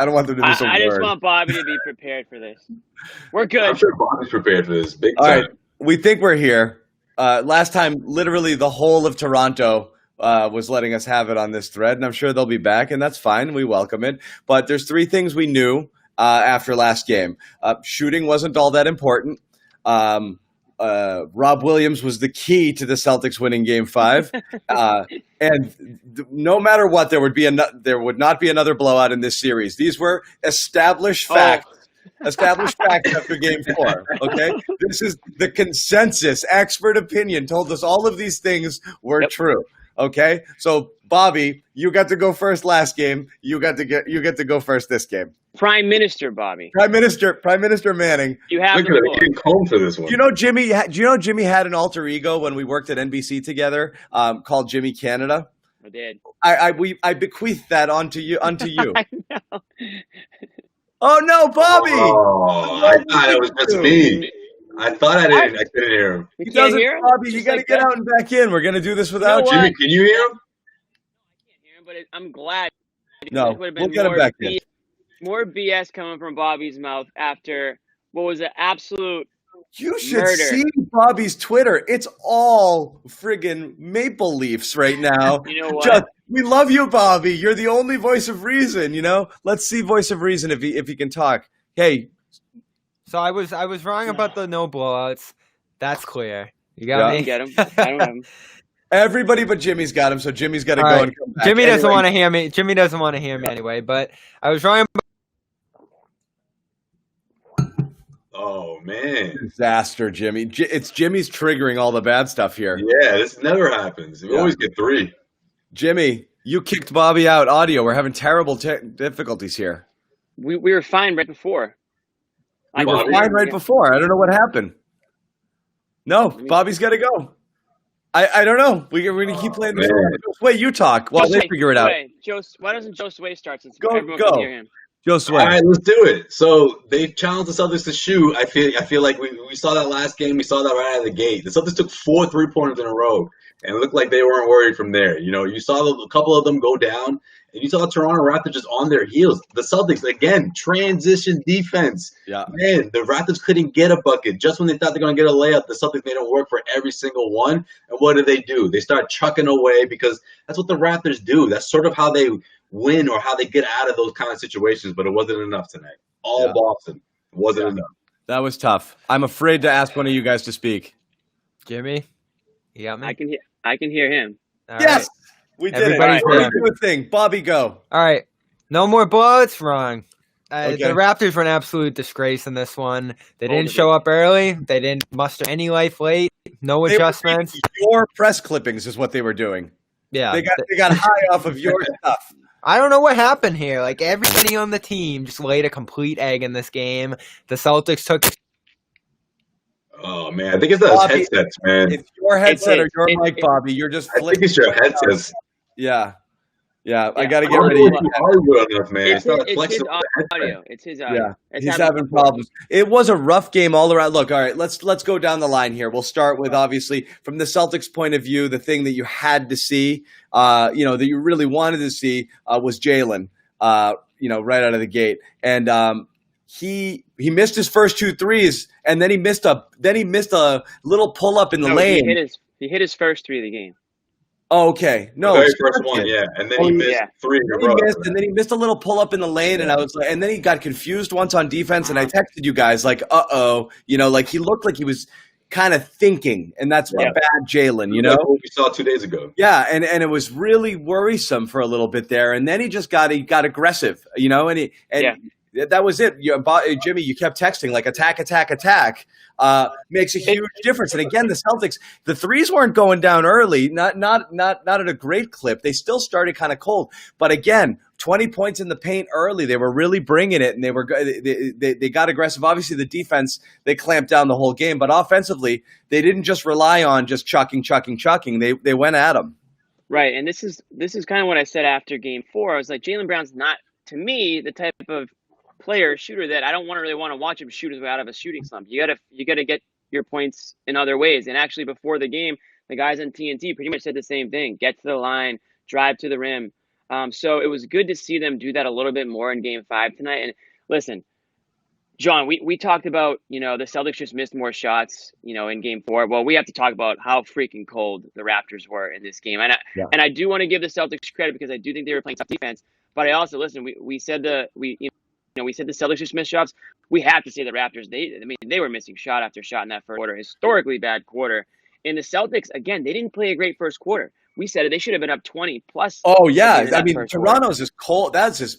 I don't want them to miss a word. I just want Bobby to be prepared for this. We're good. I'm sure Bobby's prepared for this. Big All time. right, we think we're here. Last time, literally the whole of Toronto was letting us have it on this thread, and I'm sure they'll be back, and that's fine. We welcome it. But there's 3 things we knew after last game. Shooting wasn't all that important. Rob Williams was the key to the Celtics winning Game 5, and no matter what, there would not be another blowout in this series. These were established facts. Established facts after Game 4. Okay, this is the consensus. Expert opinion told us all of these things were true. Okay, so Bobby, you got to go first last game. You get to go first this game. Prime Minister Bobby. Prime Minister Manning. You have Look at it, getting home for this one. Do you know Jimmy had an alter ego when we worked at NBC together, called Jimmy Canada? I did. I bequeath that onto you. I know. Oh no, Bobby! Oh, I thought it was just me. I thought I couldn't hear him. You can't hear him? Bobby, you got to get out and back in. We're gonna do this without you. Jimmy, can you hear him? I can't hear him, but I'm glad. No, we'll get him back in. More BS coming from Bobby's mouth after what was an absolute You should murder. see Bobby's Twitter. It's all friggin' Maple Leafs right now. You know what? We love you, Bobby. You're the only voice of reason, you know? Let's see voice of reason if he can talk. Hey. So I was wrong about the no blowouts. That's clear. You got me? Get him. I don't have him. Everybody but Jimmy's got him, so Jimmy's got to go and come back. Jimmy doesn't want to hear me. Jimmy doesn't want to hear me anyway, but I was wrong about Oh, man. Disaster, Jimmy. It's Jimmy's triggering all the bad stuff here. Yeah, this never happens. We always get 3. Jimmy, you kicked Bobby out audio. We're having terrible difficulties here. We were fine right before. We were fine right before. I don't know what happened. No, Bobby's got to go. I don't know. We're going to keep playing this. Wait, you talk while they figure it out. Why doesn't Joe Sway start since everyone can hear him? Joe Sway. All right, let's do it. So they challenged the Celtics to shoot. I feel like we saw that last game. We saw that right out of the gate. The Celtics took 4 3-pointers in a row, and it looked like they weren't worried from there. You know, you saw a couple of them go down, and you saw Toronto Raptors just on their heels. The Celtics, again, transition defense. Yeah. Man, the Raptors couldn't get a bucket. Just when they thought they were going to get a layup, the Celtics made it work for every single one. And what do? They start chucking away because that's what the Raptors do. That's sort of how they win or how they get out of those kind of situations, but it wasn't enough tonight. Boston. It wasn't enough. That was tough. I'm afraid to ask one of you guys to speak. Jimmy. You got me? I can hear him. All yes! right. We did Everybody's it. Good thing. Bobby, go. All right. No more blowouts? Wrong. Okay. The Raptors were an absolute disgrace in this one. They didn't show up early. They didn't muster any life late. No adjustments. Your press clippings is what they were doing. Yeah. They got high off of your stuff. I don't know what happened here. Like, everybody on the team just laid a complete egg in this game. The Celtics took... Oh, man. I think it's those headsets, man. It's your headset or your mic, Bobby. You're just I think it's your headsets. Yeah. I got to get ready. It's his audio. It's his audio. Yeah, he's having problems. It was a rough game all around. Look, all right, let's go down the line here. We'll start with, obviously, from the Celtics' point of view, the thing that you had to see, that you really wanted to see was Jalen, right out of the gate. And he missed his first 2 threes, and then he missed a little pull up in the lane. He hit his first 3 of the game. Oh, okay. No, the very first one, yeah. And then he missed 3 in a row. And then he missed a little pull up in the lane, and I was like, and then he got confused once on defense, and I texted you guys like, like he looked like he was kind of thinking, and that's a bad Jalen, you know? Like what we saw 2 days ago. Yeah, and it was really worrisome for a little bit there, and then he just got aggressive, that was it. Jimmy, you kept texting like attack. Makes a huge difference. And again, the Celtics, the threes weren't going down early, not at a great clip. They still started kind of cold. But again, 20 points in the paint early. They were really bringing it, and they got aggressive. Obviously, the defense, they clamped down the whole game. But offensively, they didn't just rely on just chucking. They went at them. Right, and this is kind of what I said after Game 4. I was like, Jaylen Brown's not, to me, the type of shooter that I don't really want to watch him shoot his way out of a shooting slump. You gotta get your points in other ways. And actually, before the game, the guys on TNT pretty much said the same thing: get to the line, drive to the rim. So it was good to see them do that a little bit more in Game 5 tonight. And listen, John, we talked about, the Celtics just missed more shots, in Game 4. Well, we have to talk about how freaking cold the Raptors were in this game. And I do want to give the Celtics credit because I do think they were playing tough defense. But I also, listen, we said the Celtics just missed shots. We have to say the Raptors, they were missing shot after shot in that first quarter, historically bad quarter. And the Celtics, again, they didn't play a great first quarter. We said it. They should have been up 20 plus. Oh yeah, I mean Toronto's as cold. That's as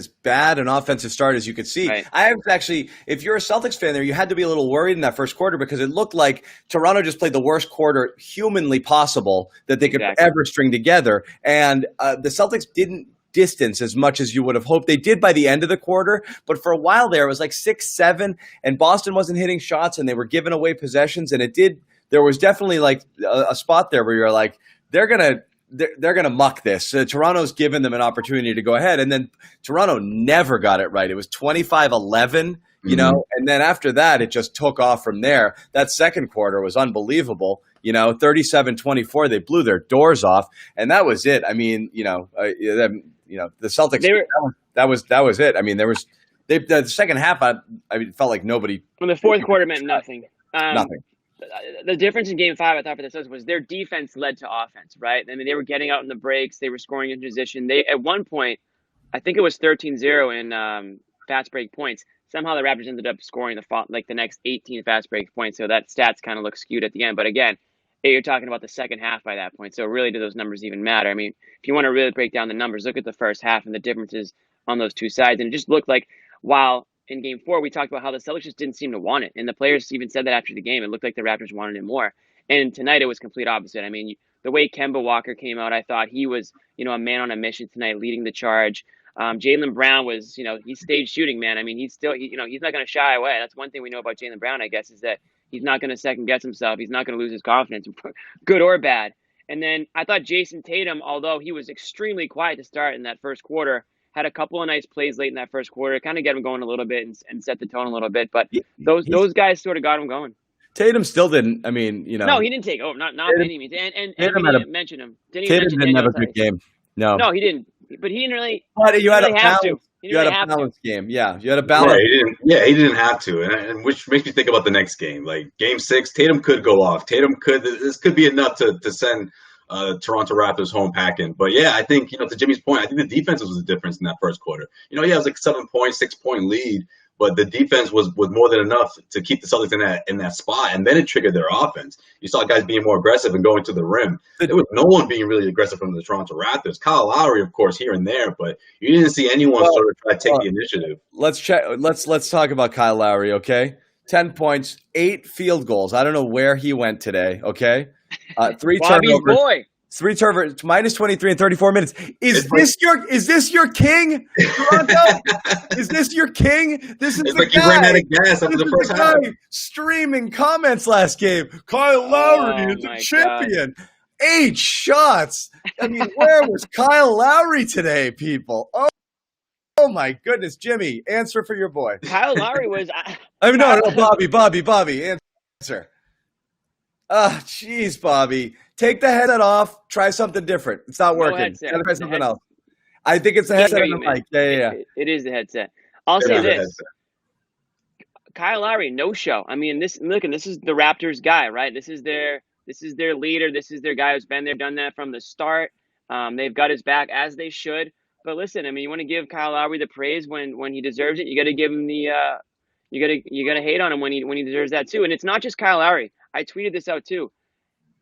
bad an offensive start as you could see. Right. I was actually, if you're a Celtics fan, there you had to be a little worried in that first quarter because it looked like Toronto just played the worst quarter humanly possible that they could ever string together, and the Celtics didn't distance as much as you would have hoped. They did by the end of the quarter, but for a while there it was like 6-7, and Boston wasn't hitting shots, and they were giving away possessions, and it did. There was definitely like a spot there where you're like, they're gonna muck this. Toronto's given them an opportunity to go ahead, and then Toronto never got it right. It was 25-11, and then after that, it just took off from there. That second quarter was unbelievable. 37-24, they blew their doors off, and that was it. I mean, the Celtics. That was it. I mean, the second half. It felt like nobody. Well, the fourth quarter meant nothing. Nothing. The difference in Game 5, I thought, for the Celtics was their defense led to offense, right? I mean, they were getting out in the breaks. They were scoring in position. They, at one point, I think it was 13-0 in fast break points. Somehow the Raptors ended up scoring the next 18 fast break points, so that stats kind of look skewed at the end. But again, you're talking about the second half by that point, so really do those numbers even matter? I mean, if you want to really break down the numbers, look at the first half and the differences on those two sides. And it just looked like while in Game 4, we talked about how the Celtics just didn't seem to want it. And the players even said that after the game. It looked like the Raptors wanted it more. And tonight it was complete opposite. I mean, the way Kemba Walker came out, I thought he was, a man on a mission tonight, leading the charge. Jaylen Brown was, he stayed shooting, man. I mean, he's not going to shy away. That's one thing we know about Jaylen Brown, I guess, is that he's not going to second guess himself. He's not going to lose his confidence, good or bad. And then I thought Jason Tatum, although he was extremely quiet to start in that first quarter, had a couple of nice plays late in that first quarter, kind of get him going a little bit and set the tone a little bit. But those guys sort of got him going. Tatum still didn't. I mean, No, he didn't take over. Not by any means. And we didn't mention him. Tatum didn't have a good game. No, he didn't. But he didn't really. But you had really a balance. You had a balanced game. Yeah, you had a balance. Right, he didn't have to, and which makes me think about the next game. Like Game 6, Tatum could go off. This could be enough to send Toronto Raptors home packing. But yeah, I think, to Jimmy's point, I think the defense was the difference in that first quarter. It was like 6-point lead, but the defense was more than enough to keep the Celtics in that spot, and then it triggered their offense. You saw guys being more aggressive and going to the rim. There was no one being really aggressive from the Toronto Raptors. Kyle Lowry, of course, here and there, but you didn't see anyone sort of try to take the initiative. Let's talk about Kyle Lowry, okay? 10 points, 8 field goals. I don't know where he went today, okay? 3 turnovers. Boy. 3 turnovers, minus 23 in 34 minutes. Is this your king, Toronto? Is this your king? This is the guy. He ran out of gas after the first half. Streaming comments last game. Kyle Lowry is a champion. God. 8 shots. I mean, where was Kyle Lowry today, people? Oh my goodness, Jimmy, answer for your boy. Kyle Lowry was. No, Bobby, answer. Jeez, Bobby. Take the headset off. Try something different. It's not working. Gotta try something else. I think it's the headset on the mic. Yeah. It is the headset. I'll say this. Kyle Lowry, no show. I mean, this is the Raptors guy, right? This is their leader. This is their guy who's been there, done that from the start. They've got his back, as they should. But listen, I mean, you want to give Kyle Lowry the praise when he deserves it. You got to give him the you got to hate on him when he deserves that too. And it's not just Kyle Lowry. I tweeted this out too.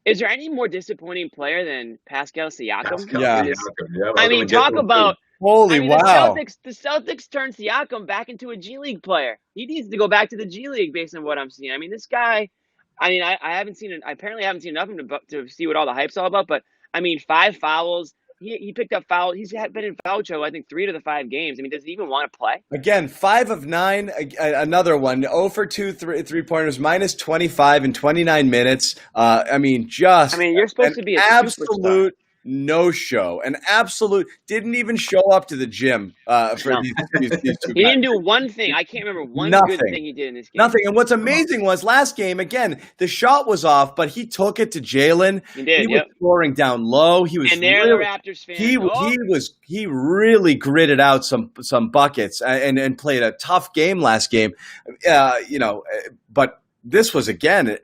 Is there any more disappointing player than Pascal Siakam? Yeah. I mean, talk about wow. The Celtics turned Siakam back into a G League player. He needs to go back to the G League based on what I'm seeing. I mean, this guy. I mean, I haven't seen it. I apparently haven't seen enough of him to see what all the hype's all about. But I mean, 5 fouls. He picked up foul. He's been in foul trouble, I think, 3 to the 5 games. I mean, does he even want to play? Again, 5 of 9. Another one. 0 for 2 3-pointers, minus 25 in 29 minutes. You're supposed to be an no-show, an absolute didn't even show up to the gym for No. these two He guys. didn't do one thing. I can't remember one Nothing. good thing he did in this game. Nothing. And what's amazing was last game, again, the shot was off, but he took it to Jalen. He did, was scoring down low. He was and there really, the Raptors fans. He really gritted out some buckets and played a tough game last game. But this was again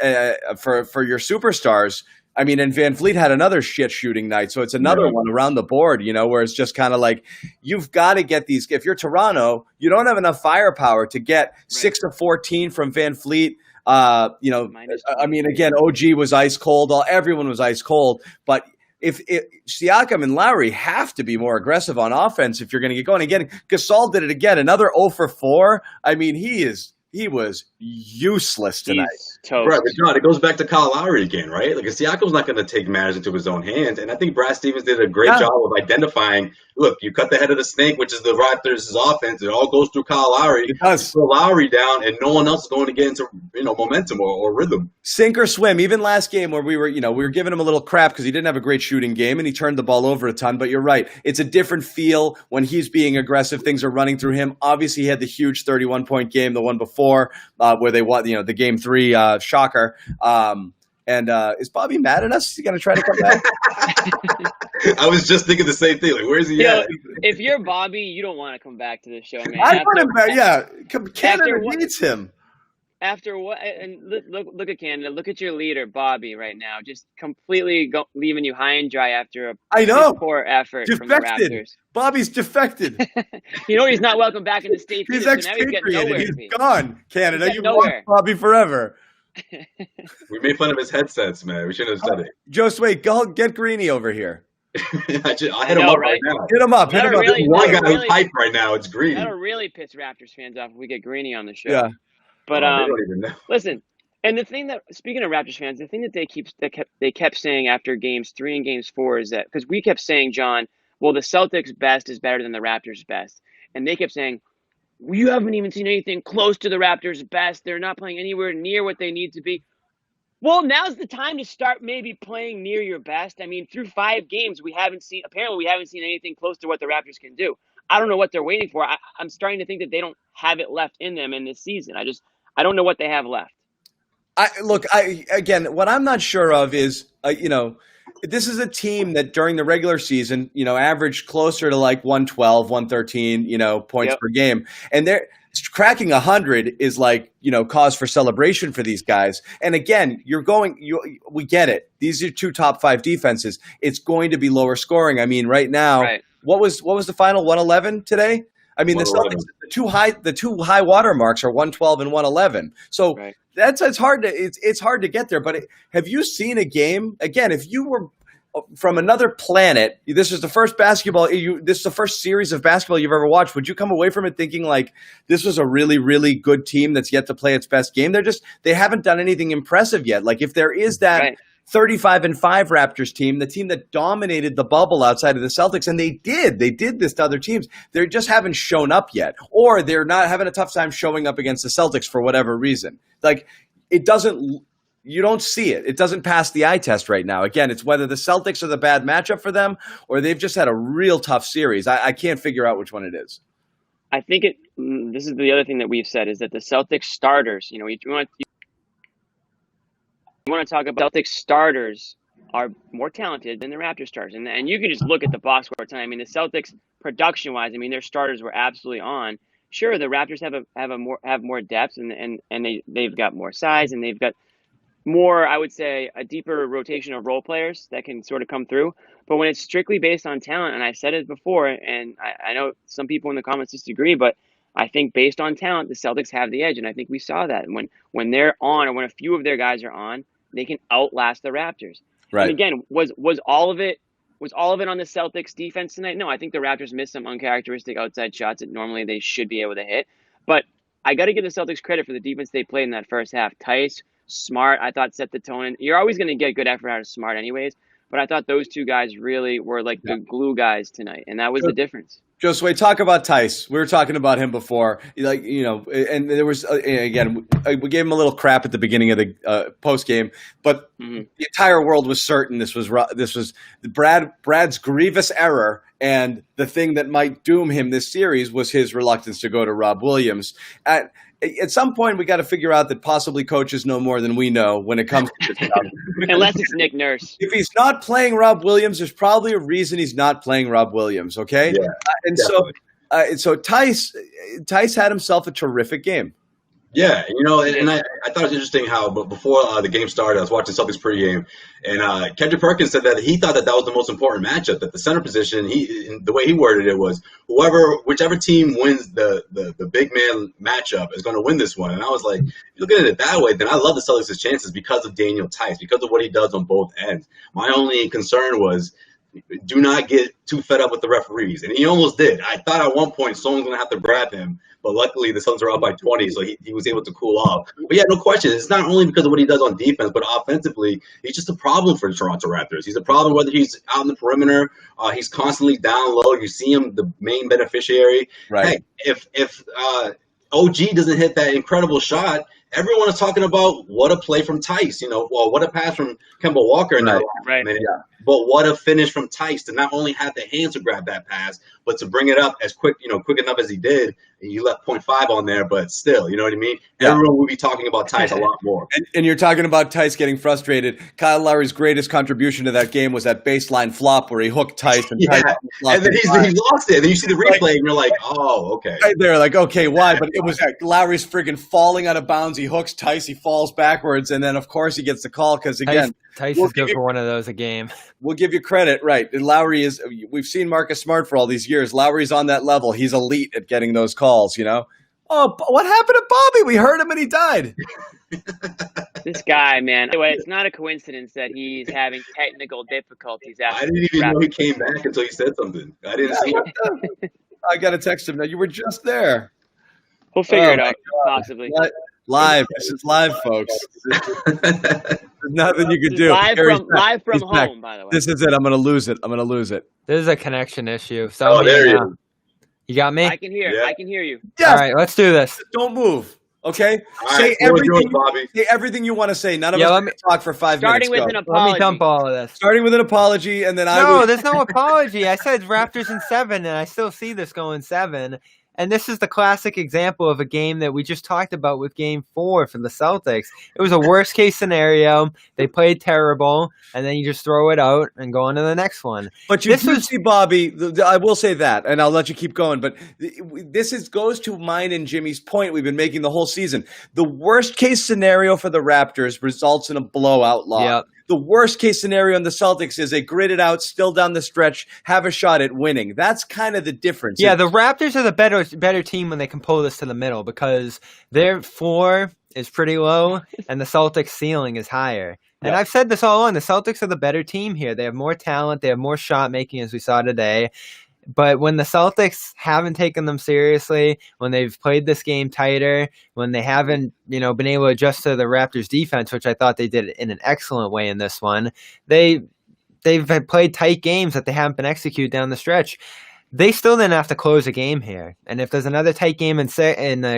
for your superstars. I mean, and Van Vliet had another shit shooting night, so it's another one around the board, where it's just kind of like you've got to get these. If you're Toronto, you don't have enough firepower to get 6 of 14 from Van Vliet. I mean, again, OG was ice cold. Everyone was ice cold, but if Siakam and Lowry have to be more aggressive on offense if you're going to get going. Again, Gasol did it again, another 0 for 4. I mean, he was useless tonight. Right, but John, it goes back to Kyle Lowry again, right? Like, Siakam's not going to take matters into his own hands, and I think Brad Stevens did a great job of identifying. Look, you cut the head of the snake, which is the Raptors' offense. It all goes through Kyle Lowry. It does. Throw Lowry down, and no one else is going to get into momentum or rhythm. Sink or swim. Even last game where we were giving him a little crap because he didn't have a great shooting game and he turned the ball over a ton. But you're right, it's a different feel when he's being aggressive. Things are running through him. Obviously, he had the huge 31-point game, the one before where they won. The game 3 shocker. Is Bobby mad at us? Is he going to try to come back? I was just thinking the same thing. Like, where's he at? If you're Bobby, you don't want to come back to the show, man. I put him back. Yeah, Canada needs him. After what? And look at Canada. Look at your leader, Bobby, right now, just completely leaving you high and dry after a poor effort from the Raptors. Bobby's defected. He's not welcome back in the States. He's expatriated. He's gone. Canada, you've lost Bobby forever. We made fun of his headsets, man. We shouldn't have said it. Joe Sway, go get Greeny over here. I hit him up right now. Hit him up. One guy who's hyped right now. It's Greeny. That'll really piss Raptors fans off if we get Greeny on the show. Yeah. But they don't even know. Listen, and the thing that, speaking of Raptors fans, the thing that they kept saying after games 3 and games 4 is that, because we kept saying, John, well, the Celtics' best is better than the Raptors' best, and they kept saying, you haven't even seen anything close to the Raptors' best. They're not playing anywhere near what they need to be. Well, now's the time to start maybe playing near your best. I mean, through 5 games, we haven't seen anything close to what the Raptors can do. I don't know what they're waiting for. I'm starting to think that they don't have it left in them in this season. I don't know what they have left. What I'm not sure of is, this is a team that during the regular season, averaged closer to like 112, 113, points per game. And they're cracking 100 is like, cause for celebration for these guys. And again, we get it. These are 2 top 5 defenses. It's going to be lower scoring. I mean, right now, what was the final 111 today? I mean, the Celtics, the two high water marks are 112 and 111. So it's hard to get there. But have you seen a game again? If you were from another planet, this is the first series of basketball you've ever watched. Would you come away from it thinking like this was a really, really good team that's yet to play its best game? They haven't done anything impressive yet. Like if there is that 35-5 Raptors team, the team that dominated the bubble outside of the Celtics, and they did this to other teams. They just haven't shown up yet, or they're not having a tough time showing up against the Celtics for whatever reason. Like you don't see it. It doesn't pass the eye test right now. Again, it's whether the Celtics are the bad matchup for them, or they've just had a real tough series. I can't figure out which one it is. I think this is the other thing that we've said is that the Celtics starters, you want to talk about Celtics starters are more talented than the Raptors starters. And you can just look at the box score time. I mean, the Celtics production-wise, I mean, their starters were absolutely on. Sure, the Raptors have more depth and they've got more size and they've got more, I would say, a deeper rotation of role players that can sort of come through. But when it's strictly based on talent, and I said it before, and I know some people in the comments disagree, but I think based on talent, the Celtics have the edge. And I think we saw that. When they're on, or when a few of their guys are on, they can outlast the Raptors. Right. And again, was all of it on the Celtics defense tonight? No, I think the Raptors missed some uncharacteristic outside shots that normally they should be able to hit. But I got to give the Celtics credit for the defense they played in that first half. Theis, Smart, I thought set the tone. And you're always going to get good effort out of Smart anyways. But I thought those 2 guys really were like the glue guys tonight, and that was the difference. Josue, talk about Theis. We were talking about him before, and there was again, we gave him a little crap at the beginning of the post game, but the entire world was certain this was Brad's grievous error, and the thing that might doom him this series was his reluctance to go to Rob Williams. At some point, we got to figure out that possibly coaches know more than we know when it comes to this stuff. Unless it's Nick Nurse. If he's not playing Rob Williams, there's probably a reason he's not playing Rob Williams. Okay, Yeah, so Theis had himself a terrific game. Yeah, and I thought it was interesting how, but before the game started, I was watching Celtics pregame, and Kendrick Perkins said that he thought that was the most important matchup, that the center position, the way he worded it was, whichever team wins the big man matchup is going to win this one. And I was like, looking at it that way, then I love the Celtics' chances because of Daniel Theis, because of what he does on both ends. My only concern was, do not get too fed up with the referees. And he almost did. I thought at one point someone's going to have to grab him, but luckily the Suns are up by 20, so he was able to cool off. But yeah, no question. It's not only because of what he does on defense, but offensively, he's just a problem for the Toronto Raptors. He's a problem whether he's out in the perimeter, he's constantly down low. You see him, the main beneficiary. Right. Hey, if OG doesn't hit that incredible shot, everyone is talking about what a play from Theis, what a pass from Kemba Walker in that minute. Yeah. But what a finish from Theis to not only have the hands to grab that pass, but to bring it up as quick enough as he did. You left 0.5 on there, but still, you know what I mean? Yeah. Everyone will be talking about Theis a lot more. And you're talking about Theis getting frustrated. Kyle Lowry's greatest contribution to that game was that baseline flop where he hooked Theis. And then he lost it. And then you see the replay, and you're like, oh, okay. Right there, like, okay, why? But it was like Lowry's friggin' falling out of bounds. He hooks Theis, he falls backwards, and then, of course, he gets the call because, again, Theis is good for one of those a game. We'll give you credit, right? And Lowry is. We've seen Marcus Smart for all these years. Lowry's on that level. He's elite at getting those calls. Oh, what happened to Bobby? We heard him and he died. This guy, man. Anyway, it's not a coincidence that he's having technical difficulties. I didn't even know he came back until he said something. I didn't see it. I got to text him now. You were just there. We'll figure it out, possibly. Live. This is live, folks. There's nothing you can do. Live from home, by the way. This is it. I'm going to lose it. This is a connection issue. So there you go. You got me? I can hear. Yeah. I can hear you. Yes. All right, let's do this. Don't move. Okay? Say everything you want to say. None of us can talk for 5 minutes. Starting with an apology. Let me dump all of this. Starting with an apology, and then there's no apology. I said Raptors in 7, and I still see this going 7. And this is the classic example of a game that we just talked about with Game 4 for the Celtics. It was a worst-case scenario. They played terrible, and then you just throw it out and go on to the next one. But you see, Bobby, I will say that, and I'll let you keep going, but this goes to mine and Jimmy's point we've been making the whole season. The worst-case scenario for the Raptors results in a blowout loss. Yep. The worst case scenario in the Celtics is they grit it out, still down the stretch, have a shot at winning. That's kind of the difference. Yeah, the Raptors are the better team when they can pull this to the middle because their floor is pretty low and the Celtics' ceiling is higher. And I've said this all along. The Celtics are the better team here. They have more talent. They have more shot making, as we saw today. But when the Celtics haven't taken them seriously, when they've played this game tighter, when they haven't, been able to adjust to the Raptors defense, which I thought they did in an excellent way in this one, they've played tight games that they haven't been executed down the stretch. They still didn't have to close a game here. And if there's another tight game in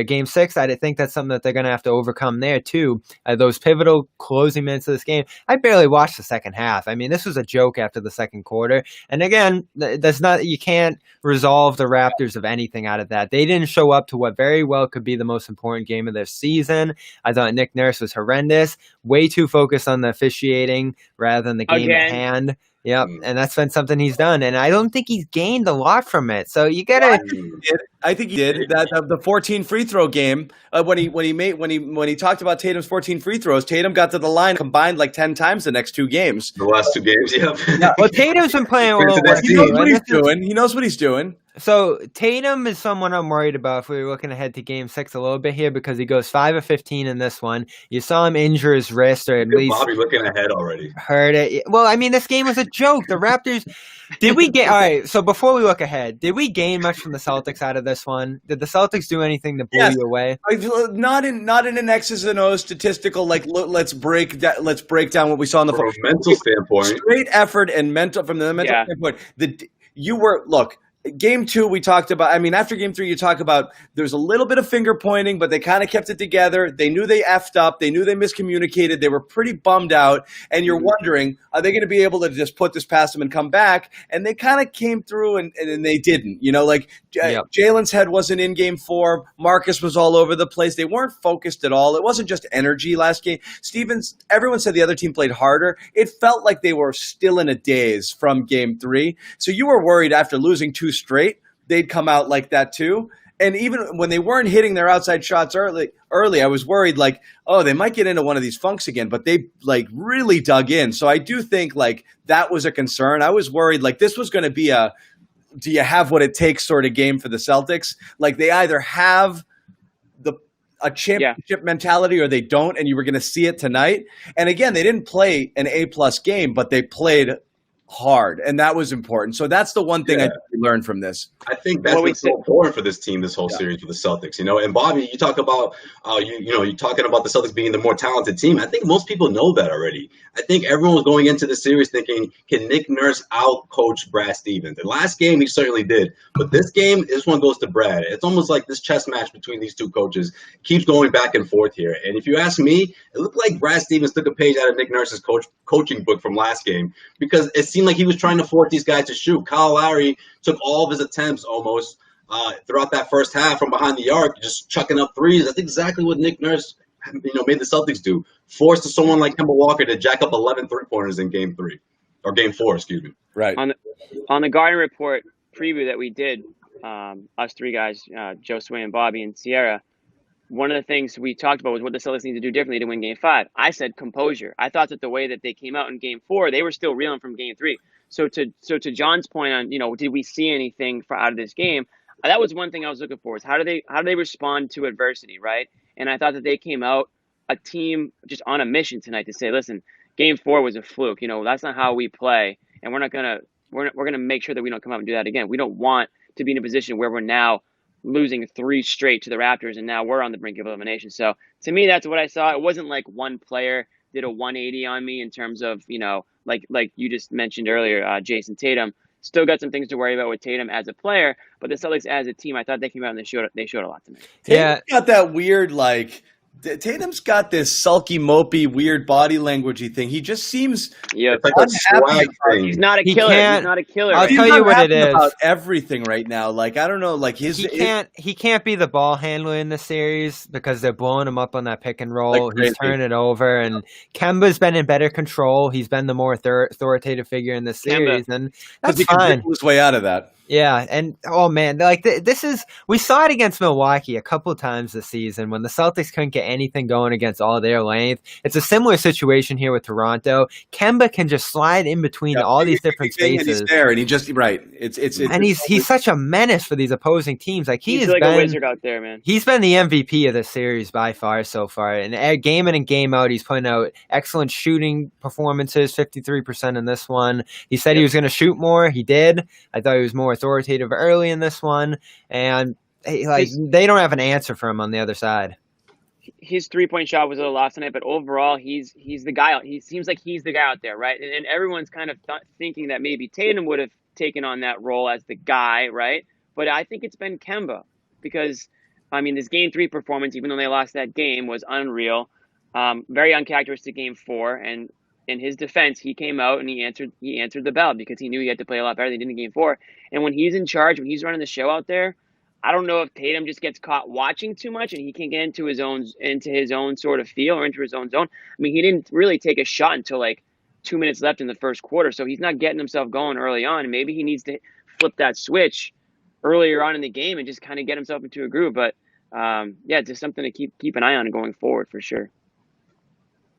Game 6, I think that's something that they're going to have to overcome there, too. Those pivotal closing minutes of this game. I barely watched the second half. I mean, this was a joke after the second quarter. And again, you can't resolve the Raptors of anything out of that. They didn't show up to what very well could be the most important game of their season. I thought Nick Nurse was horrendous. Way too focused on the officiating rather than the game at hand. Yep, and that's been something he's done, and I don't think he's gained a lot from it. So you gotta. I think he did. That the 14 free throw game when he talked about Tatum's 14 free throws, Tatum got to the line combined like 10 times the next 2 games. The last 2 games, yeah. Well, Tatum's been playing a little He knows what he's doing. He knows what he's doing. So Tatum is someone I'm worried about if we were looking ahead to Game 6 a little bit here because he goes 5 of 15 in this one. You saw him injure his wrist or at least Bobby looking ahead already. Hurt it. Well, I mean, this game was a joke. The Raptors all right, so before we look ahead, did we gain much from the Celtics out of this one? Did the Celtics do anything to blow you away? Not in an X's and O's statistical let's break down what we saw on the from a mental standpoint. Straight effort and mental from the mental standpoint. Game 2, we talked about. I mean, after Game 3, you talk about there's a little bit of finger pointing, but they kind of kept it together. They knew they effed up. They knew they miscommunicated. They were pretty bummed out. And you're wondering, are they going to be able to just put this past them and come back? And they kind of came through, and they didn't. Jalen's head wasn't in Game 4. Marcus was all over the place. They weren't focused at all. It wasn't just energy last game. Everyone said the other team played harder. It felt like they were still in a daze from Game 3. So you were worried after losing 2 straight, they'd come out like that too. And even when they weren't hitting their outside shots early, I was worried they might get into one of these funks again, but they really dug in. So I do think that was a concern. I was worried this was going to be a, do you have what it takes sort of game for the Celtics? They either have a championship mentality or they don't, and you were going to see it tonight. And again, they didn't play an A+ game, but they played hard, and that was important. So that's the one thing I learned from this. I think that's what's so important for this team, this whole series for the Celtics. And Bobby, you talk about you're talking about the Celtics being the more talented team. I think most people know that already. I think everyone was going into the series thinking, can Nick Nurse out-coach Brad Stevens? The last game, he certainly did. But this game, this one goes to Brad. It's almost like this chess match between these two coaches keeps going back and forth here. And if you ask me, it looked like Brad Stevens took a page out of Nick Nurse's coaching book from last game, because it seemed like he was trying to force these guys to shoot. Kyle Lowry took all of his attempts almost throughout that first half from behind the arc, just chucking up threes. That's exactly what Nick Nurse made the Celtics do. Forced someone like Kemba Walker to jack up 11 3-pointers in Game 4, excuse me. Right. On the Garden Report preview that we did, us three guys, Joe Sway and Bobby and Sierra, one of the things we talked about was what the Celtics need to do differently to win Game 5. I said composure. I thought that the way that they came out in Game 4, they were still reeling from Game 3. So to John's point on, did we see anything out of this game? That was one thing I was looking for, is how do they respond to adversity, right? And I thought that they came out a team just on a mission tonight to say, listen, Game 4 was a fluke. That's not how we play, and we're gonna make sure that we don't come out and do that again. We don't want to be in a position where we're now losing 3 straight to the Raptors, and now we're on the brink of elimination. So to me, that's what I saw. It wasn't like one player did a 180 on me in terms of, like you just mentioned earlier, Jason Tatum. Still got some things to worry about with Tatum as a player, but the Celtics as a team, I thought they came out and they showed a lot tonight. Tatum's got that weird Tatum's got this sulky, mopey, weird body languagey thing. He just seems it's like a swag thing. He's not a killer. He's not a killer. I'll tell you what it is about everything right now. I don't know. He can't be the ball handler in the series because they're blowing him up on that pick and roll. He's turning it over, and Kemba's been in better control. He's been the more authoritative figure in the series, and that's fine. He his way out of that. Yeah, and oh man, this is, we saw it against Milwaukee a couple of times this season when the Celtics couldn't get anything going against all their length. It's a similar situation here with Toronto. Kemba can just slide in between all these different spaces. And he's there, and he just he's such a menace for these opposing teams. He's like a wizard out there, man. He's been the MVP of the series by far so far, and game in and game out, he's putting out excellent shooting performances. 53% in this one. He said he was going to shoot more. He did. I thought he was more authoritative early in this one, and they don't have an answer for him on the other side. His 3-point shot was a little off tonight, but overall, he's the guy. He seems like he's the guy out there, right? And everyone's kind of thinking that maybe Tatum would have taken on that role as the guy, right? But I think it's been Kemba, because this Game 3 performance, even though they lost that game, was unreal. Very uncharacteristic Game 4, and in his defense, he came out and he answered the bell because he knew he had to play a lot better than he did in Game 4. And when he's in charge, when he's running the show out there, I don't know if Tatum just gets caught watching too much and he can get into his own sort of feel or into his own zone. He didn't really take a shot until 2 minutes left in the first quarter, so he's not getting himself going early on. And maybe he needs to flip that switch earlier on in the game and just kind of get himself into a groove. But just something to keep an eye on going forward for sure.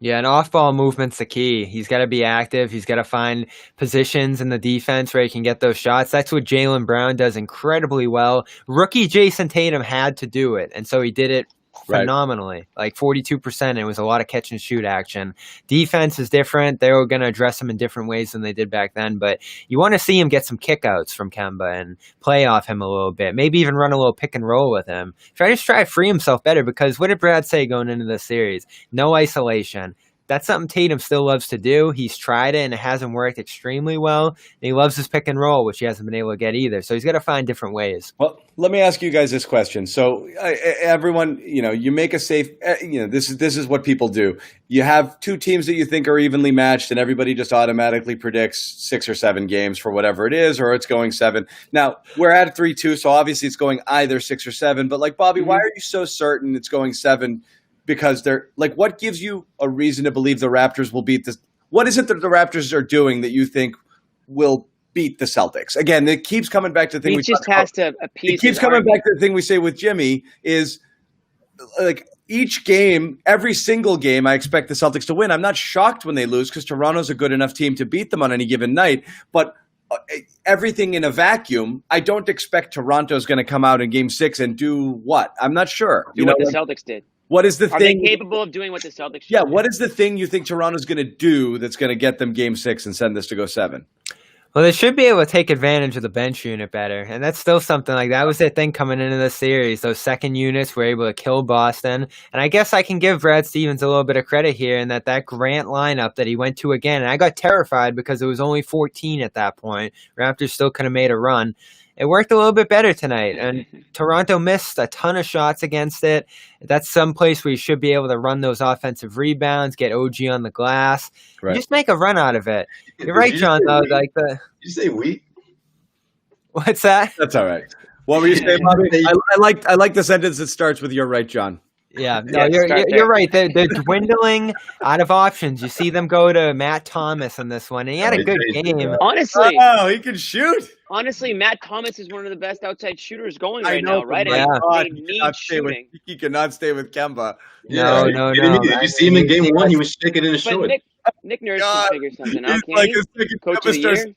Yeah, and off-ball movement's the key. He's got to be active. He's got to find positions in the defense where he can get those shots. That's what Jaylen Brown does incredibly well. Rookie Jason Tatum had to do it, and so he did it phenomenally. 42%. It was a lot of catch and shoot action. Defense is different. They were going to address him in different ways than they did back then, but you want to see him get some kickouts from Kemba and play off him a little bit. Maybe even run a little pick and roll with him. Try to free himself better, because what did Brad say going into this series? No isolation. that's something Tatum still loves to do. He's tried it and it hasn't worked extremely well. And he loves his pick and roll, which he hasn't been able to get either. So he's got to find different ways. Well, let me ask you guys this question. So everyone, you make a safe, this is what people do. You have two teams that you think are evenly matched and everybody just automatically predicts 6 or 7 games for whatever it is, or it's going 7. Now we're at 3-2. So obviously it's going either 6 or 7, but like Bobby, why are you so certain it's going 7? Because they're like, what gives you a reason to believe the Raptors will beat this? What is it that the Raptors are doing that you think will beat the Celtics? Again, it keeps coming back to the thing he just has to appease. It keeps coming back to the thing we say with Jimmy is like each game, every single game, I expect the Celtics to win. I'm not shocked when they lose because Toronto's a good enough team to beat them on any given night. But everything in a vacuum, I don't expect Toronto's going to come out in Game 6 and do what? I'm not sure. Do what the Celtics did. What is the thing? Are they capable of doing what the Celtics should do? What is the thing you think Toronto's going to do that's going to get them Game 6 and send this to go 7? Well, they should be able to take advantage of the bench unit better, and that's still something like that was their thing coming into the series. Those second units were able to kill Boston, and I guess I can give Brad Stevens a little bit of credit here in that Grant lineup that he went to again, and I got terrified because it was only 14 at that point. Raptors still could have made a run. It worked a little bit better tonight, and Toronto missed a ton of shots against it. That's some place where you should be able to run those offensive rebounds, get OG on the glass, right. Just make a run out of it. You're right, John. Though, like Did you say we? What's that? That's all right. What were you saying, Bobby? I like the sentence that starts with "You're right, John." Yeah, no, you're right. They're dwindling out of options. You see them go to Matt Thomas in this one, and he had a good game. Honestly, he can shoot. Honestly, Matt Thomas is one of the best outside shooters going right now, right? Yeah. They need shooting. He cannot stay with Kemba. No. Did you see him in Game 1? He was shaking in his shorts. Nick Nurse can figure something out, can't like he? Coach of the year?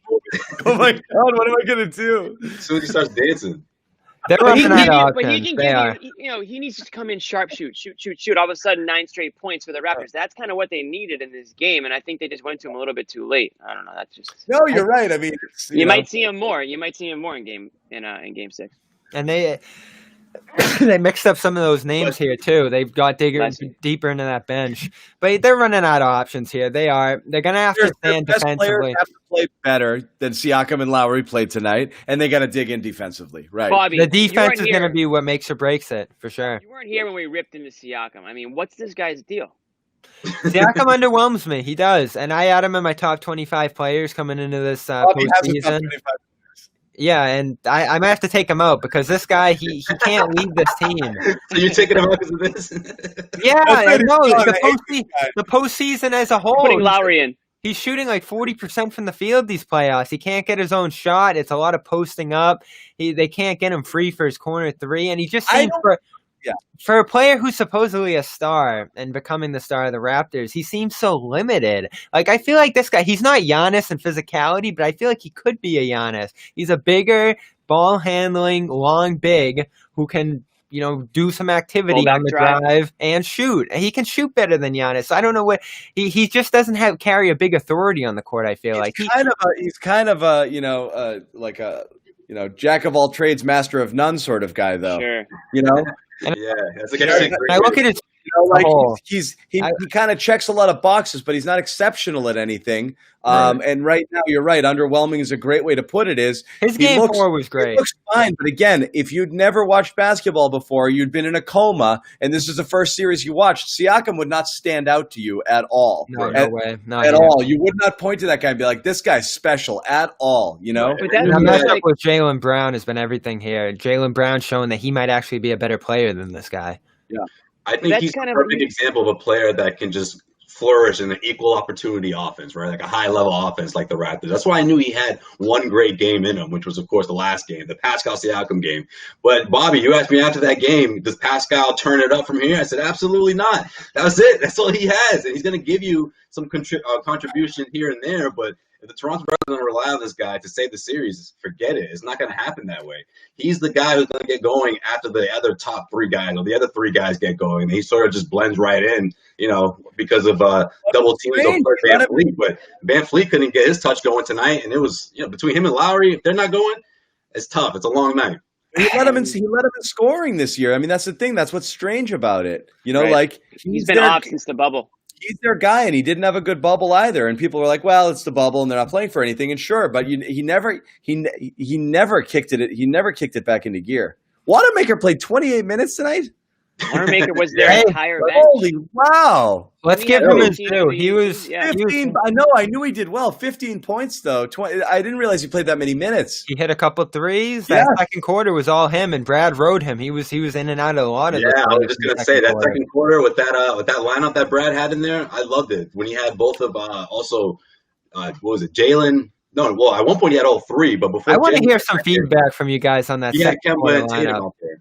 Oh my God, what am I going to do? As soon as he starts dancing. They're running out of options. He needs to come in sharp, shoot. All of a sudden, 9 straight points for the Raptors. That's kind of what they needed in this game, and I think they just went to him a little bit too late. I don't know. That's just you're right. I mean, you might see him more. You might see him more in Game 6. And they mixed up some of those names here too. They've got deeper into that bench, but they're running out of options here. They're going to have to stand defensively. Have to play better than Siakam and Lowry played tonight, and they got to dig in defensively. Right. Bobby, the defense is going to be what makes or breaks it for sure. You weren't here when we ripped into Siakam. I mean, what's this guy's deal? Siakam underwhelms me. He does, and I had him in my top 25 players coming into this postseason. Yeah, and I might have to take him out because this guy, he can't lead this team. So you're taking him out because of this? Yeah, no, the postseason as a whole. Putting Lowry in. He's shooting like 40% from the field these playoffs. He can't get his own shot. It's a lot of posting up. They can't get him free for his corner 3, and he just seems for a player who's supposedly a star and becoming the star of the Raptors, he seems so limited. Like, I feel like this guy, he's not Giannis in physicality, but I feel like he could be a Giannis. He's a bigger, ball-handling, long big who can, do some activity on the drive and shoot. He can shoot better than Giannis. I don't know what he just doesn't carry a big authority on the court. I feel like he's kind of a like a jack of all trades, master of none sort of guy, though. Sure. That's I look at his. He kind of checks a lot of boxes, but he's not exceptional at anything. And right now, you're right. Underwhelming is a great way to put it. His game 4 was great. He looks fine, but again, if you'd never watched basketball before, you'd been in a coma, and this is the first series you watched, Siakam would not stand out to you at all. No way. Not at all. You would not point to that guy and be like, "This guy's special" at all. But that matchup with Jaylen Brown has been everything here. Jaylen Brown showing that he might actually be a better player than this guy. Yeah. I think he's a perfect example of a player that can just flourish in an equal opportunity offense, right? Like a high level offense like the Raptors. That's why I knew he had one great game in him, which was, of course, the last game, the Pascal Siakam game. But Bobby, you asked me after that game, does Pascal turn it up from here? I said, absolutely not. That was it. That's all he has. And he's going to give you some contribution here and there, but if the Toronto Raptors are going to rely on this guy to save the series, forget it. It's not going to happen that way. He's the guy who's going to get going after the other top 3 guys or the other 3 guys get going. And he sort of just blends right in, because of double teams over Van Fleet. But Van Fleet couldn't get his touch going tonight. And it was, between him and Lowry, if they're not going, it's tough. It's a long night. He let him in scoring this year. I mean, that's the thing. That's what's strange about it. Like he's been off since the bubble. he's their guy, and he didn't have a good bubble either. And people were like, "Well, it's the bubble, and they're not playing for anything." And sure, but he never kicked it. He never kicked it back into gear. Wanamaker played 28 minutes tonight. Wanamaker was their entire bench. Holy wow! Let's give him his due. He was 15. I knew he did well. 15 points though. 20. I didn't realize he played that many minutes. He hit a couple threes. That second quarter was all him, and Brad rode him. He was in and out of a lot of. Yeah, I was just gonna say that second quarter with that lineup that Brad had in there. I loved it when he had both of what was it, Jalen? No, well, at one point he had all three, but before I want to hear some feedback from you guys on that. Yeah, Kemba and Tatum out there.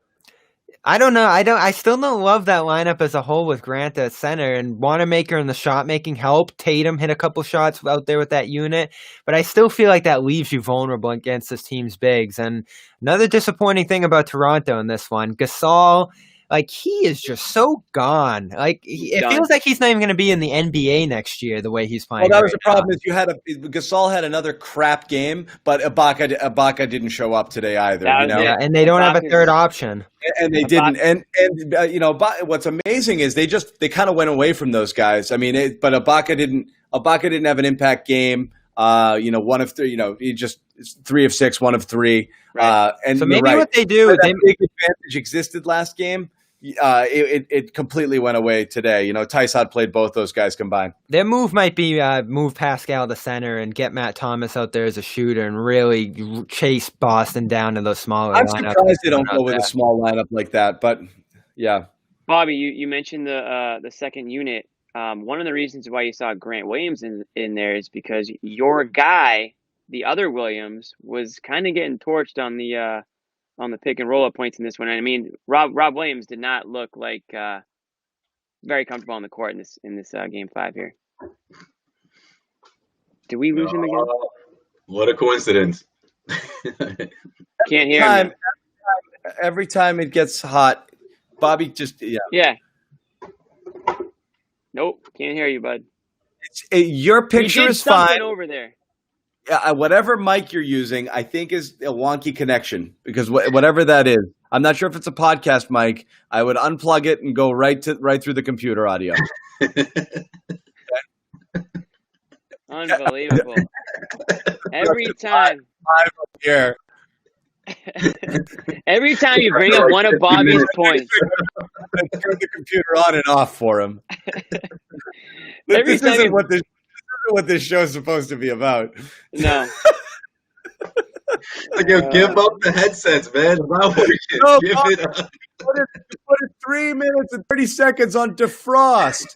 I don't know. I still don't love that lineup as a whole with Grant at center and Wanamaker in the shot making help. Tatum hit a couple shots out there with that unit, but I still feel like that leaves you vulnerable against this team's bigs. And another disappointing thing about Toronto in this one, Gasol, like he is just so gone. Like it feels like he's not even going to be in the NBA next year the way he's playing. Well, that was the problem. Is Gasol had another crap game, but Ibaka didn't show up today either. Yeah, and they don't have a third option. And they didn't. And what's amazing is they kind of went away from those guys. I mean, but Ibaka didn't have an impact game. 1 of 3. He just 3 of 6, 1 of 3. Right. And so maybe what they do, that big advantage existed last game. It completely went away today. Theis played both those guys combined. Their move might be move Pascal to center and get Matt Thomas out there as a shooter and really chase Boston down to those smaller lineups. I'm surprised they don't go with a small lineup like that, but yeah. Bobby, you mentioned the second unit. One of the reasons why you saw Grant Williams in there is because your guy, the other Williams, was kind of getting torched on the pick and roll up points in this one. And I mean, Rob Williams did not look like very comfortable on the court in this game 5 here. Did we lose him again? What a coincidence! Can't hear him. Every time it gets hot, Bobby just yeah. Nope, can't hear you, bud. Your picture is fine over there. Whatever mic you're using, I think is a wonky connection because whatever that is, I'm not sure if it's a podcast mic. I would unplug it and go right through the computer audio. Unbelievable! Every time. Here. Every time you bring up one of Bobby's points, turn the computer on and off for him. This isn't what this show is supposed to be about. No. Give up the headsets, man. Give it up. Put it 3 minutes and 30 seconds on defrost.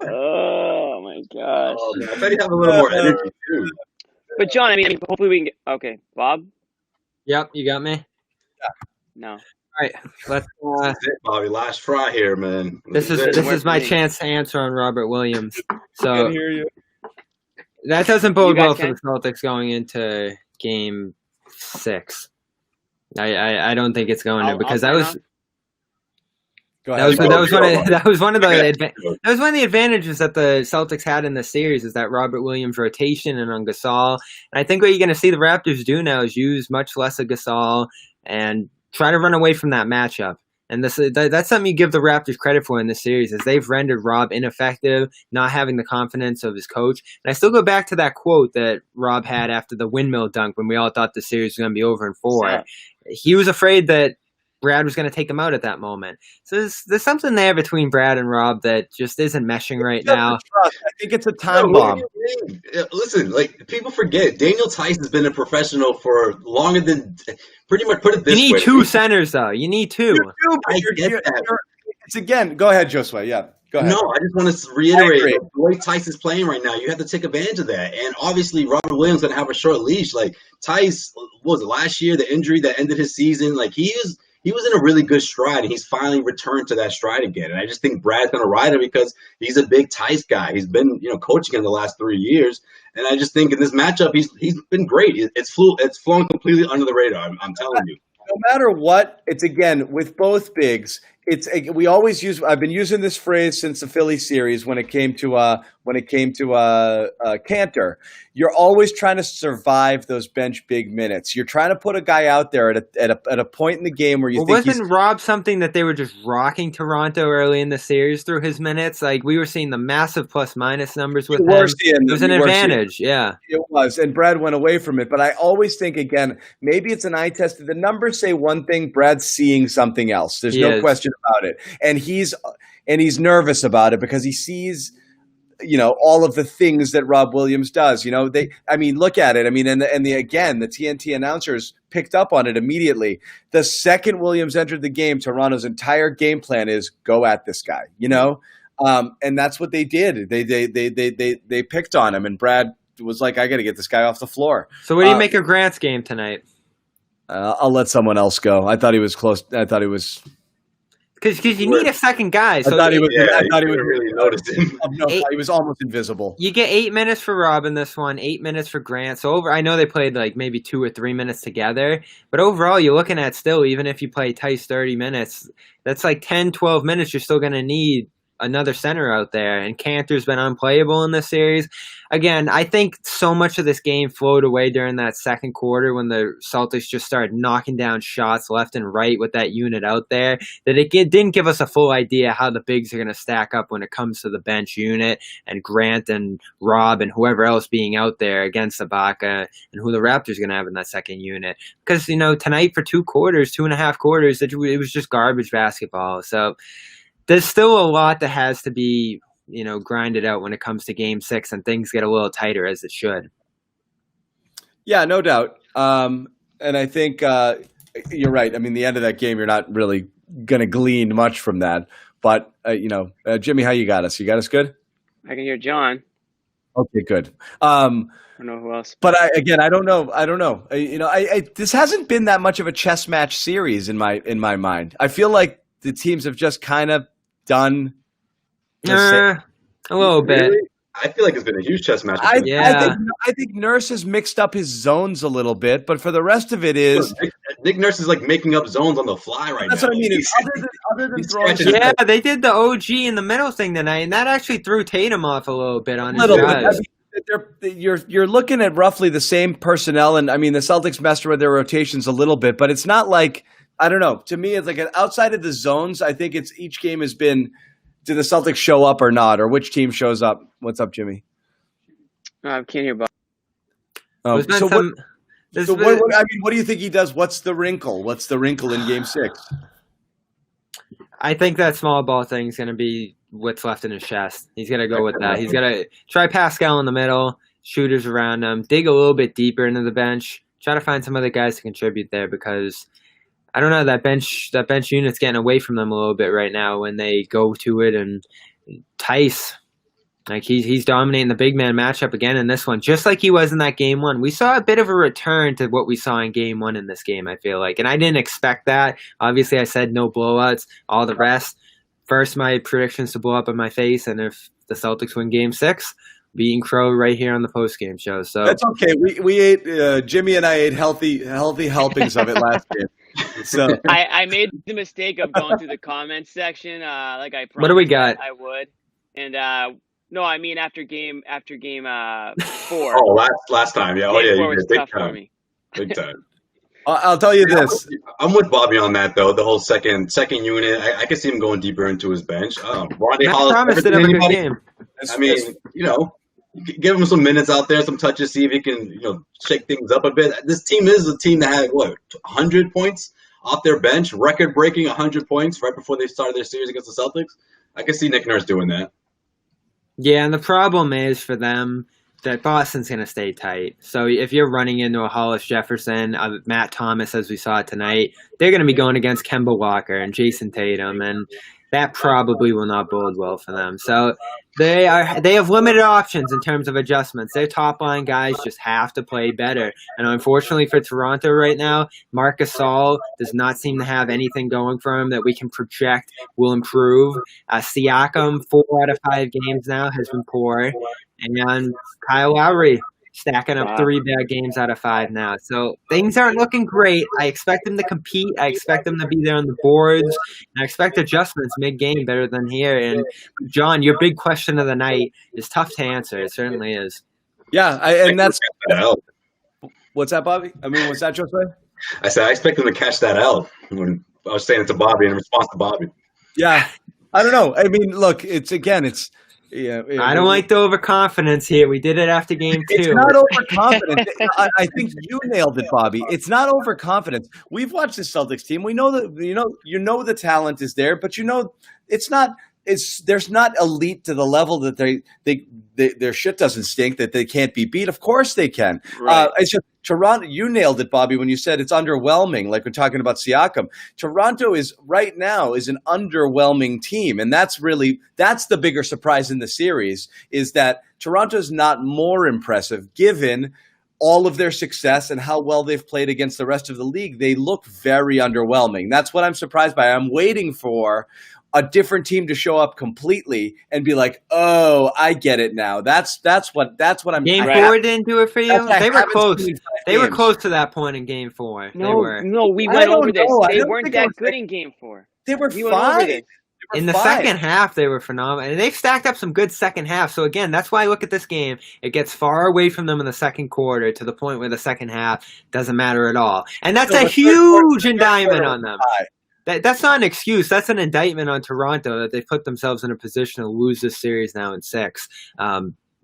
Oh my gosh! Oh, man. I bet you have a little more energy too. But John, I mean, hopefully we can get. Okay, Bob. Yep, you got me. Yeah. No. All right, let's. This is it, Bobby. Last try here, man. This is my chance to answer on Robert Williams. So I can hear you. That doesn't bode well for the Celtics going into Game 6. I don't think it's going to because that was. That was one of the advantages that the Celtics had in this series is that Robert Williams rotation and on Gasol. And I think what you're going to see the Raptors do now is use much less of Gasol and try to run away from that matchup. And that's something you give the Raptors credit for in this series is they've rendered Rob ineffective, not having the confidence of his coach. And I still go back to that quote that Rob had after the windmill dunk when we all thought the series was going to be over in 4. Yeah. He was afraid that Brad was going to take him out at that moment. So there's something there between Brad and Rob that just isn't meshing right now. I think it's a time bomb. Listen, people forget, Daniel Theis has been a professional for longer than pretty much. Put it this way. You need 2 centers, though. You need 2. I get that. It's again. Go ahead, Josue. Yeah. Go ahead. No, I just want to reiterate the way Theis is playing right now. You have to take advantage of that. And obviously, Robert Williams going to have a short leash. Theis, what was it, last year, the injury that ended his season? He was in a really good stride, and he's finally returned to that stride again. And I just think Brad's going to ride him because he's a big Theis guy. He's been, coaching him the last 3 years, and I just think in this matchup, he's been great. It's flown completely under the radar. I'm telling you. No matter what, it's again with both bigs. we always use. I've been using this phrase since the Philly series when it came to Cantor. You're always trying to survive those bench big minutes. You're trying to put a guy out there at a point in the game where you think wasn't Rob something that they were just rocking Toronto early in the series through his minutes? Like we were seeing the massive plus minus numbers with him. It was an advantage, yeah. It was, and Brad went away from it. But I always think, again, maybe it's an eye test. The numbers say one thing, Brad's seeing something else. There's no question about it, and he's nervous about it because he sees, all of the things that Rob Williams does. Look at it. And the TNT announcers picked up on it immediately. The second Williams entered the game, Toronto's entire game plan is go at this guy. And that's what they did. They picked on him, and Brad was like, I got to get this guy off the floor. So what do you make of Grant's game tonight? I'll let someone else go. I thought he was close. I thought he was. Because you need a second guy. So I thought he was really noticing. He was almost invisible. You get 8 minutes for Rob in this one, 8 minutes for Grant. So I know they played like maybe 2 or 3 minutes together, but overall you're looking at still, even if you play Theis 30 minutes, that's like 10, 12 minutes you're still going to need another center out there, and Cantor's been unplayable in this series. Again, I think so much of this game flowed away during that second quarter when the Celtics just started knocking down shots left and right with that unit out there, that it didn't give us a full idea how the bigs are going to stack up when it comes to the bench unit and Grant and Rob and whoever else being out there against Ibaka and who the Raptors are going to have in that second unit. Because, tonight for 2.5 quarters, it was just garbage basketball. So there's still a lot that has to be, grinded out when it comes to Game 6, and things get a little tighter as it should. Yeah, no doubt. And I think you're right. The end of that game, you're not really going to glean much from that. But, Jimmy, how you got us? You got us good? I can hear John. Okay, good. I don't know who else. But I don't know. This hasn't been that much of a chess match series in my mind. I feel like the teams have just kind of done a little bit. Really? I feel like it's been a huge chess match. I think Nurse has mixed up his zones a little bit, but for the rest of it is Nick Nurse is like making up zones on the fly right now. That's what I mean. Other than throwing, they did the OG in the middle thing tonight, and that actually threw Tatum off a little bit on his drives. You're looking at roughly the same personnel, and the Celtics messed with their rotations a little bit, but it's not like, I don't know. To me, it's like outside of the zones, I think it's each game has been, do the Celtics show up or not, or which team shows up? What's up, Jimmy? I can't hear Bob. What do you think he does? What's the wrinkle? What's the wrinkle in Game 6? I think that small ball thing is going to be what's left in his chest. He's going to go with that. He's going to try Pascal in the middle, shooters around him, dig a little bit deeper into the bench, try to find some other guys to contribute there, because I don't know, that bench unit's getting away from them a little bit right now when they go to it. And Theis, like he's dominating the big man matchup again in this one, just like he was in that Game 1. We saw a bit of a return to what we saw in Game 1 in this game, I feel like. And I didn't expect that. Obviously, I said no blowouts, all the rest. First, my predictions to blow up in my face, and if the Celtics win Game 6, beating Crow right here on the postgame show. So that's okay. We ate, Jimmy and I ate healthy helpings of it last game. So I made the mistake of going through the comments section, like I promised. What do we got? I would, and no, after game 4. Oh, last time, yeah. Oh, yeah, you did big time. For me. Big time. I'll tell you this. I'm with Bobby on that, though. The whole second unit, I can see him going deeper into his bench. Ronnie Hollis promised it up a good game. Give him some minutes out there, some touches, see if he can, shake things up a bit. This team is a team that had 100 points off their bench, record-breaking 100 points right before they started their series against the Celtics. I can see Nick Nurse doing that. Yeah, and the problem is for them that Boston's going to stay tight. So if you're running into a Hollis Jefferson, Matt Thomas, as we saw tonight, they're going to be going against Kemba Walker and Jason Tatum, and that probably will not bode well for them. So they have limited options in terms of adjustments. Their top line guys just have to play better. And unfortunately for Toronto right now, Marc Gasol does not seem to have anything going for him that we can project will improve. Siakam, 4 out of 5 games now, has been poor. And Kyle Lowry, stacking up 3 bad games out of 5 now. So things aren't looking great. I expect them to compete. I expect them to be there on the boards. And I expect adjustments mid-game better than here. And John, your big question of the night is tough to answer. It certainly is. Yeah, and that's what's that, Bobby? I mean, what's that, Josue? I said I expect them to catch that L when I was saying it to Bobby in response to Bobby. Yeah, I don't know. I mean, look, yeah. I don't like the overconfidence here. We did it after game 2. It's not overconfidence. I think you nailed it, Bobby. It's not overconfidence. We've watched the Celtics team. We know that you know the talent is there, but it's not. There's not elite to the level that their shit doesn't stink, that they can't be beat. Of course they can. Right. It's just Toronto. You nailed it, Bobby, when you said it's underwhelming. Like we're talking about Siakam. Toronto is right now is an underwhelming team, and that's the bigger surprise in the series is that Toronto's not more impressive given all of their success and how well they've played against the rest of the league. They look very underwhelming. That's what I'm surprised by. I'm waiting for a different team to show up completely and be like, "Oh, I get it now." That's what I'm. Game 4 didn't do it for you. They were close. They were close to that point in Game 4. No, we went over this. They weren't that good in Game 4. They were fine. In the second half, they were phenomenal. And they've stacked up some good second half. So, again, that's why I look at this game. It gets far away from them in the second quarter to the point where the second half doesn't matter at all. And that's a huge indictment on them. That's not an excuse. That's an indictment on Toronto that they've put themselves in a position to lose this series now in 6.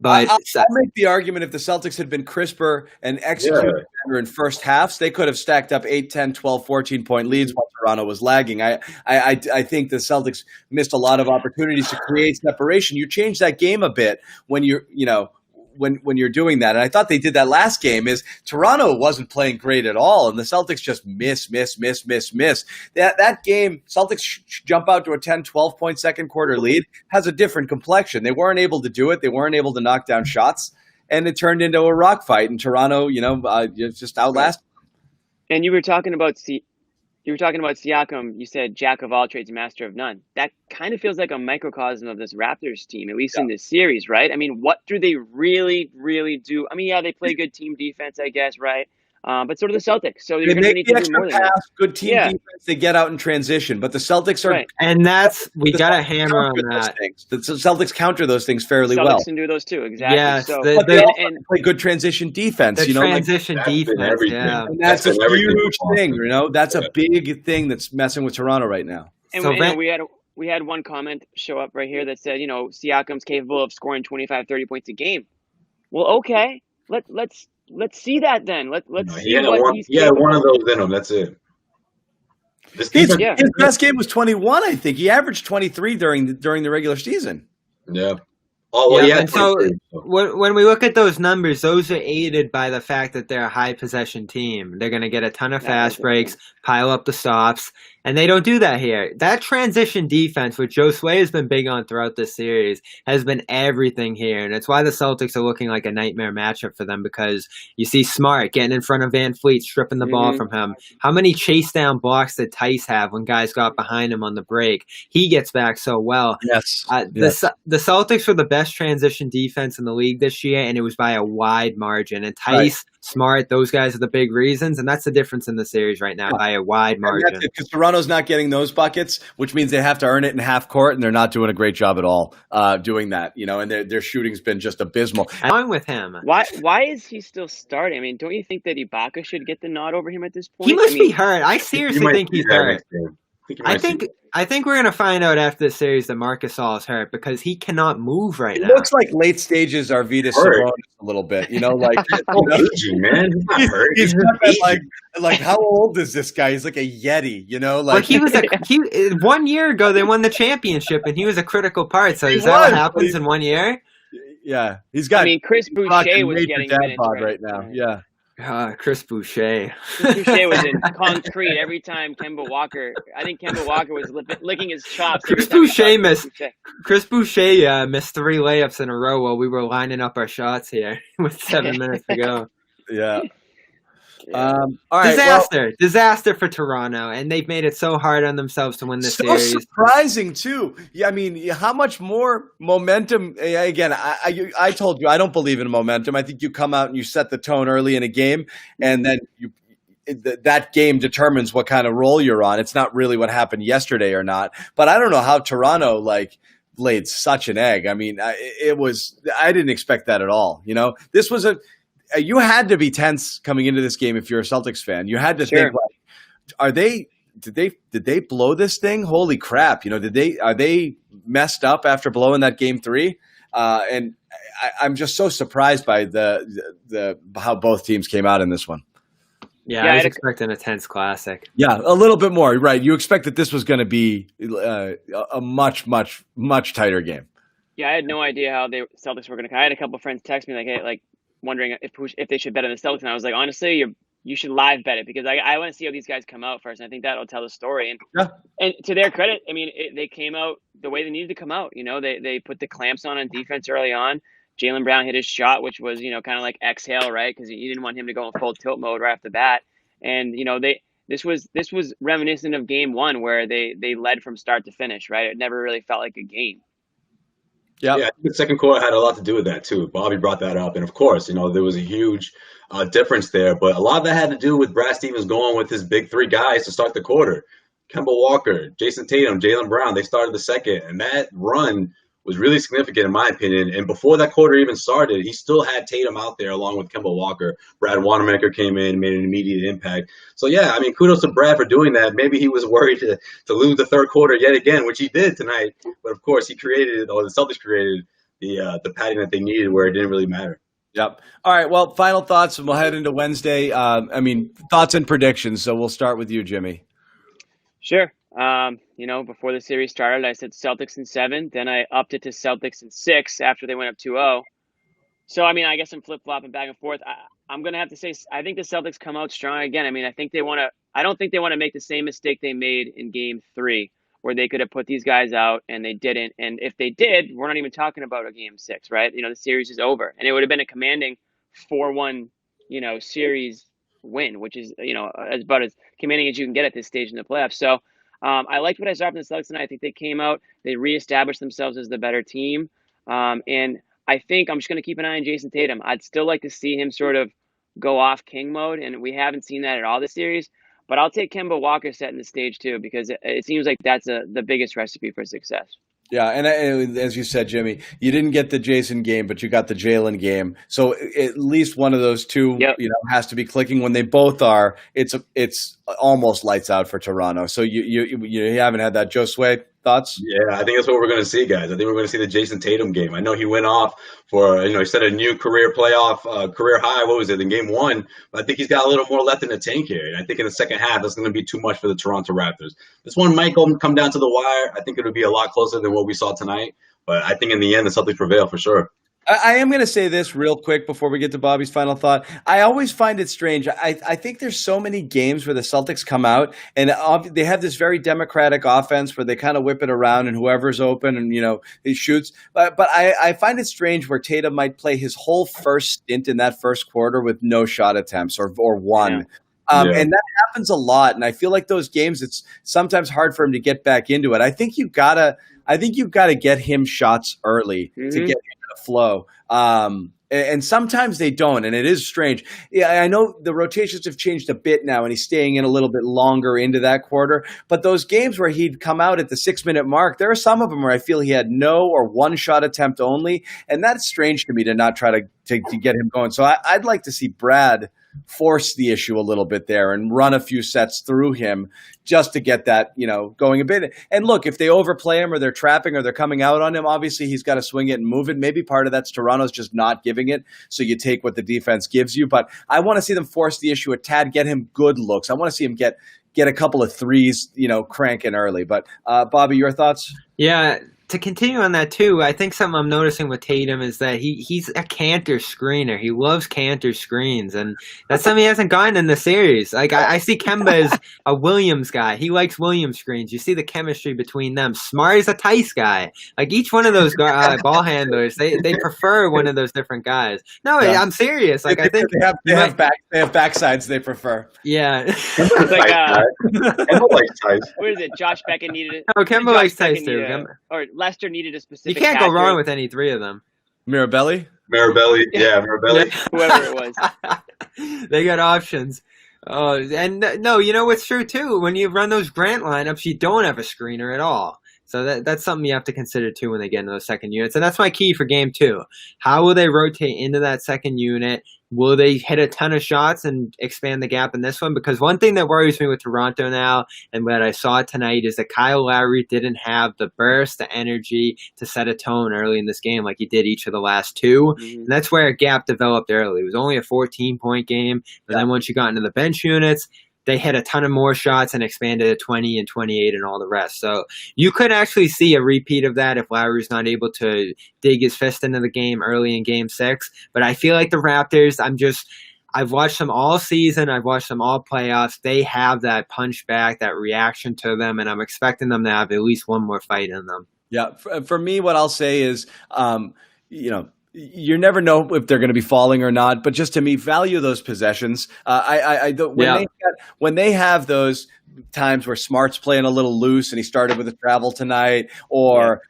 But I'll make the argument if the Celtics had been crisper and executed better in first halves, they could have stacked up 8, 10, 12, 14-point leads while Toronto was lagging. I think the Celtics missed a lot of opportunities to create separation. You change that game a bit when when you're doing that. And I thought they did that last game is Toronto wasn't playing great at all. And the Celtics just miss. That game, Celtics jump out to a 10, 12-point second quarter lead, has a different complexion. They weren't able to do it. They weren't able to knock down shots. And it turned into a rock fight. And Toronto, just outlasted. And you were talking about Siakam. You said jack of all trades, master of none. That kind of feels like a microcosm of this Raptors team, at least in this series, right? I mean, what do they really, really do? I mean, yeah, they play good team defense, I guess, right? But sort of the Celtics. So they make the extra pass, good team defense. They get out in transition, but the Celtics are, and we got to hammer on that. The Celtics counter those things fairly well. Celtics can do those too, exactly. Yes, so, but they also play good transition defense. Transition defense, yeah, and that's a huge thing. That's a big thing that's messing with Toronto right now. And we had one comment show up right here that said, Siakam's capable of scoring 25, 30 points a game. Well, okay, let's see that then. Let's see what he's capable. One of those in him. That's it. His best game was 21. I think he averaged 23 during the regular season. Yeah. Oh well, and so when we look at those numbers, those are aided by the fact that they're a high possession team. They're going to get a ton of fast breaks, pile up the stops, and they don't do that here. That transition defense, which Josue has been big on throughout this series, has been everything here, and it's why the Celtics are looking like a nightmare matchup for them because you see Smart getting in front of Van Fleet, stripping the ball from him. How many chase down blocks did Theis have when guys got behind him on the break? He gets back so well. Yes. The Celtics were the best transition defense in the league this year, and it was by a wide margin. And Theis, Smart, those guys are the big reasons, and that's the difference in the series right now by a wide margin. Because Toronto's not getting those buckets, which means they have to earn it in half court, and they're not doing a great job at all doing that. And their shooting's been just abysmal. Going with him, why is he still starting? I mean, don't you think that Ibaka should get the nod over him at this point? He must be hurt. I seriously think he's hurt. I think we're going to find out after the series that Marc Gasol is hurt because he cannot move right now. It looks like late stages Arvydas Sabonis a little bit, aging, man. He's got that, how old is this guy? He's like a Yeti, But he was 1 year ago they won the championship and he was a critical part. So is that what happens in 1 year? Yeah, he's got. I mean, Chris Boucher was getting dad bod right now. Yeah. Chris Boucher. Chris Boucher was in concrete every time Kemba Walker. I think Kemba Walker was licking his chops. Chris Boucher missed 3 layups in a row while we were lining up our shots here with 7 minutes to go. Yeah. All right, disaster for Toronto, and they've made it so hard on themselves to win this series. So surprising too. Yeah, I mean, how much more momentum? Again, I told you I don't believe in momentum. I think you come out and you set the tone early in a game, and then that game determines what kind of role you're on. It's not really what happened yesterday or not. But I don't know how Toronto laid such an egg. I mean, I didn't expect that at all. You know, this was you had to be tense coming into this game if you're a Celtics fan. You had to think, did they blow this thing? Holy crap! You know, are they messed up after blowing that game 3? And I'm just so surprised by the how both teams came out in this one. Yeah, I was expecting a tense classic. Yeah, a little bit more, right? You expect that this was going to be a much, much, much tighter game. Yeah, I had no idea how the Celtics were going to. I had a couple of friends text me wondering if they should bet on the Celtics, and I was like, honestly, you should live bet it because I want to see how these guys come out first. And I think that'll tell the story. And to their credit, I mean, they came out the way they needed to come out. You know, they put the clamps on defense early on. Jaylen Brown hit his shot, which was, kind of like exhale, right? Because you didn't want him to go in full tilt mode right off the bat. And, this was reminiscent of game 1 where they led from start to finish, right? It never really felt like a game. Yeah, I think the second quarter had a lot to do with that too. Bobby brought that up, and of course, there was a huge difference there. But a lot of that had to do with Brad Stevens going with his big 3 guys to start the quarter: Kemba Walker, Jason Tatum, Jaylen Brown. They started the second, and that run was really significant in my opinion. And before that quarter even started, he still had Tatum out there along with Kemba Walker. Brad Wanamaker came in and made an immediate impact. So, yeah, I mean, kudos to Brad for doing that. Maybe he was worried to lose the third quarter yet again, which he did tonight. But, of course, the Celtics created the padding that they needed where it didn't really matter. Yep. All right, well, final thoughts, and we'll head into Wednesday. Thoughts and predictions. So we'll start with you, Jimmy. Sure. Before the series started, I said Celtics in 7. Then I upped it to Celtics in 6 after they went up 2-0. So, I mean, I guess I'm flip-flopping back and forth. I'm going to have to say I think the Celtics come out strong again. I mean, I don't think they want to make the same mistake they made in game 3 where they could have put these guys out and they didn't. And if they did, we're not even talking about a game 6, right? The series is over. And it would have been a commanding 4-1, series win, which is, about as commanding as you can get at this stage in the playoffs. So, I liked what I saw from the Celtics tonight. I think they came out, they reestablished themselves as the better team. And I think I'm just going to keep an eye on Jason Tatum. I'd still like to see him sort of go off king mode, and we haven't seen that at all this series. But I'll take Kemba Walker setting the stage too, because it seems like that's the biggest recipe for success. Yeah, and as you said, Jimmy, you didn't get the Jason game, but you got the Jaylen game. So at least one of those two, has to be clicking. When they both are, it's almost lights out for Toronto. So you haven't had that. Josue, thoughts? Yeah, I think that's what we're going to see, guys. I think we're going to see the Jason Tatum game. I know he went off for, he set a new career high. What was it in game 1? But I think he's got a little more left in the tank here. And I think in the second half, that's going to be too much for the Toronto Raptors. This one might come down to the wire. I think it would be a lot closer than what we saw tonight. But I think in the end, the Celtics prevail for sure. I am going to say this real quick before we get to Bobby's final thought. I always find it strange. I think there's so many games where the Celtics come out and they have this very democratic offense where they kind of whip it around and whoever's open and, he shoots. But I find it strange where Tatum might play his whole first stint in that first quarter with no shot attempts or one. Yeah. And that happens a lot. And I feel like those games, it's sometimes hard for him to get back into it. I think you've got to get him shots early to get him in the flow. And sometimes they don't, and it is strange. Yeah, I know the rotations have changed a bit now, and he's staying in a little bit longer into that quarter. But those games where he'd come out at the 6-minute mark, there are some of them where I feel he had no or one shot attempt only, and that's strange to me to not try to get him going. So I'd like to see Brad force the issue a little bit there and run a few sets through him just to get that, going a bit. And look, if they overplay him or they're trapping or they're coming out on him, obviously he's got to swing it and move it. Maybe part of that's Toronto's just not giving it. So you take what the defense gives you. But I want to see them force the issue a tad, get him good looks. I want to see him get a couple of threes, cranking early. But Bobby, your thoughts? Yeah, to continue on that too, I think something I'm noticing with Tatum is that he's a canter screener. He loves canter screens, and that's something he hasn't gotten in the series. Like I see Kemba as a Williams guy. He likes Williams screens. You see the chemistry between them. Smart is a Theis guy. Like each one of those ball handlers, they prefer one of those different guys. No, yeah. I'm serious. Like I think they have backsides they prefer. Yeah. It's like Kemba likes Theis. What is it? Josh Beckett needed it. Oh, Kemba likes Theis too. Or Lester needed a specific. You can't go wrong with any three of them. Mirabelli? Mirabelli. Yeah, Mirabelli. Whoever it was. They got options. And no, you know what's true too? When you run those Grant lineups, you don't have a screener at all. So that's something you have to consider too when they get into those second units. And that's my key for game 2. How will they rotate into that second unit? Will they hit a ton of shots and expand the gap in this one? Because one thing that worries me with Toronto now, and what I saw tonight, is that Kyle Lowry didn't have the burst, the energy to set a tone early in this game like he did each of the last 2. Mm-hmm. And that's where a gap developed early. It was only a 14-point game. But then once you got into the bench units, they hit a ton of more shots and expanded to 20 and 28 and all the rest. So you could actually see a repeat of that if Lowry's not able to dig his fist into the game early in game 6. But I feel like the Raptors, I've watched them all season. I've watched them all playoffs. They have that punch back, that reaction to them, and I'm expecting them to have at least one more fight in them. Yeah. For me, what I'll say is, you never know if they're going to be falling or not, but just to me, value those possessions. When they have those times where Smart's playing a little loose and he started with a travel tonight, or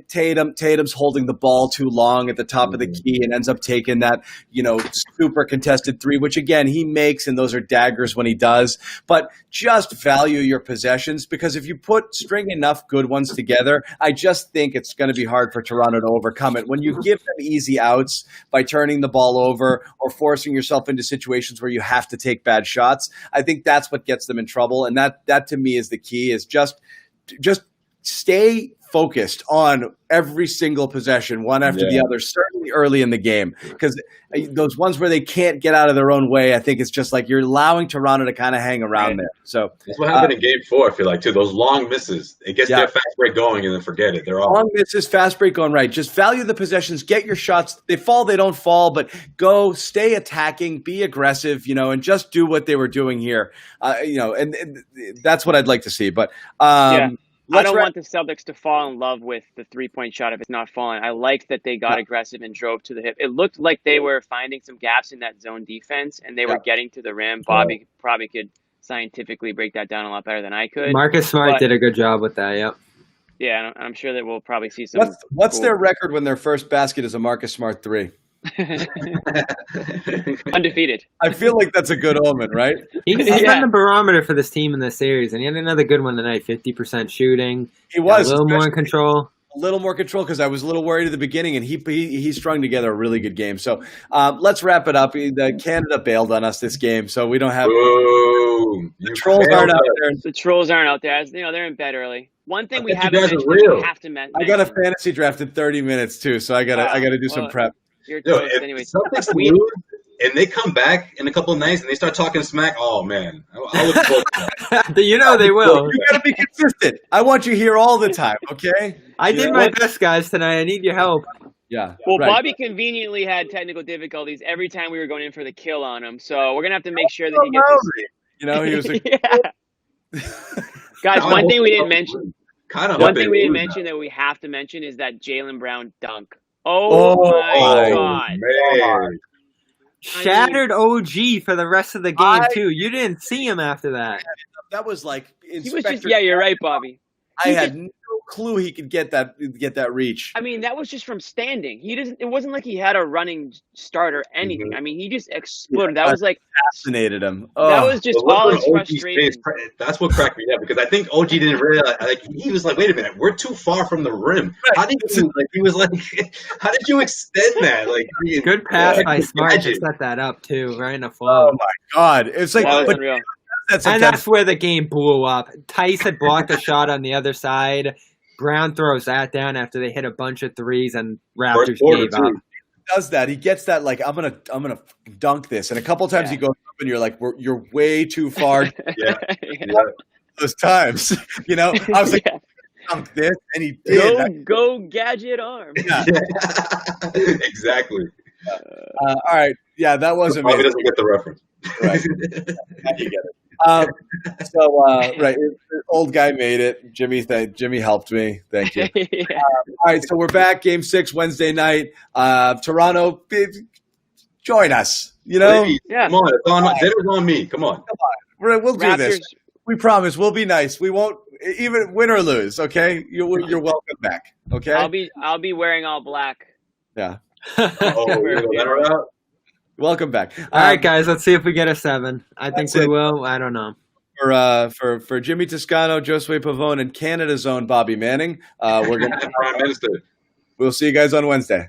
Tatum's holding the ball too long at the top of the key and ends up taking that super contested 3, which again he makes, and those are daggers when he does. But just value your possessions, because if you string enough good ones together, I just think it's going to be hard for Toronto to overcome it. When you give them easy outs by turning the ball over or forcing yourself into situations where you have to take bad shots, I think that's what gets them in trouble. And that to me is the key, is just stay focused on every single possession, one after the other, certainly early in the game. Because those ones where they can't get out of their own way, I think it's just like you're allowing Toronto to kind of hang around there. So that's what happened in game 4, I feel like, too. Those long misses. It gets their fast break going and then forget it. They're all long misses, fast break going right. Just value the possessions, get your shots. They fall, they don't fall, but go, stay attacking, be aggressive, and just do what they were doing here. And that's what I'd like to see. But I don't want the Celtics to fall in love with the 3-point shot if it's not falling. I liked that they got aggressive and drove to the hip. It looked like they were finding some gaps in that zone defense, and they were getting to the rim. Bobby probably could scientifically break that down a lot better than I could. Marcus Smart did a good job with that, yep. Yeah, I'm sure that we'll probably see some. What's their record when their first basket is a Marcus Smart 3? Undefeated. I feel like that's a good omen, right? He's been the barometer for this team in this series, and he had another good one tonight. 50% shooting. He was a little more in control. A little more control, because I was a little worried at the beginning, and he strung together a really good game. So let's wrap it up. Canada bailed on us this game, so we don't have. The trolls aren't out there. The trolls aren't out there. As they're in bed early. One thing we have to mention. I got a fantasy draft in 30 minutes too, so I gotta do some prep. Anyway, Celtics lose and they come back in a couple of nights and they start talking smack. Oh man, I'll look forward to that. They will. You got to be consistent. I want you here all the time. Okay. I did my best, guys, tonight. I need your help. Yeah. Well, right. Bobby conveniently had technical difficulties every time we were going in for the kill on him, so we're gonna have to make sure that he gets. He was. Guys, one thing we didn't mention. One thing we didn't mention that we have to mention is that Jaylen Brown dunk. Oh my God. Man. Shattered OG for the rest of the game, too. You didn't see him after that. That was like he was just, you're right, Bobby. I had no clue he could get that reach. I mean, that was just from standing. It wasn't like he had a running start or anything. Mm-hmm. I mean, he just exploded. That was like fascinated him. That was just all his frustration. That's what cracked me up, because I think OG didn't realize. He was like, "Wait a minute, we're too far from the rim. How did you?" He was like, "How did you extend that?" Good pass by Smart to set that up too, right in the flow. Oh my God, it's like that was unreal. That's where the game blew up. Theis had blocked a shot on the other side. Brown throws that down after they hit a bunch of threes, and Raptors gave up. He does that. He gets that I'm gonna dunk this, and a couple times he goes up, and you're like, you're way too far. Yeah. Those times, I was like, dunk this, and he did. Go gadget arm. Yeah. Exactly. All right. Yeah, that was Probably amazing. doesn't get the reference. Right. Now you get it. Right, old guy made it. Jimmy helped me. Thank you. Yeah. All right, so we're back. Game 6 Wednesday night. Toronto, join us. You know, Please, Yeah. come on, it's on. Dinner's on me. Come on. we'll do this. Raptors. We promise. We'll be nice. We won't even win or lose. Okay, you're welcome back. Okay. I'll be wearing all black. Yeah. Oh, you're gonna let her out? Welcome back. All right, guys, let's see if we get a 7. I think That's we it. will. I don't know. For Jimmy Toscano, Josue Pavone, and Canada's own Bobby Manning, we're gonna. Prime Minister. We'll see you guys on Wednesday.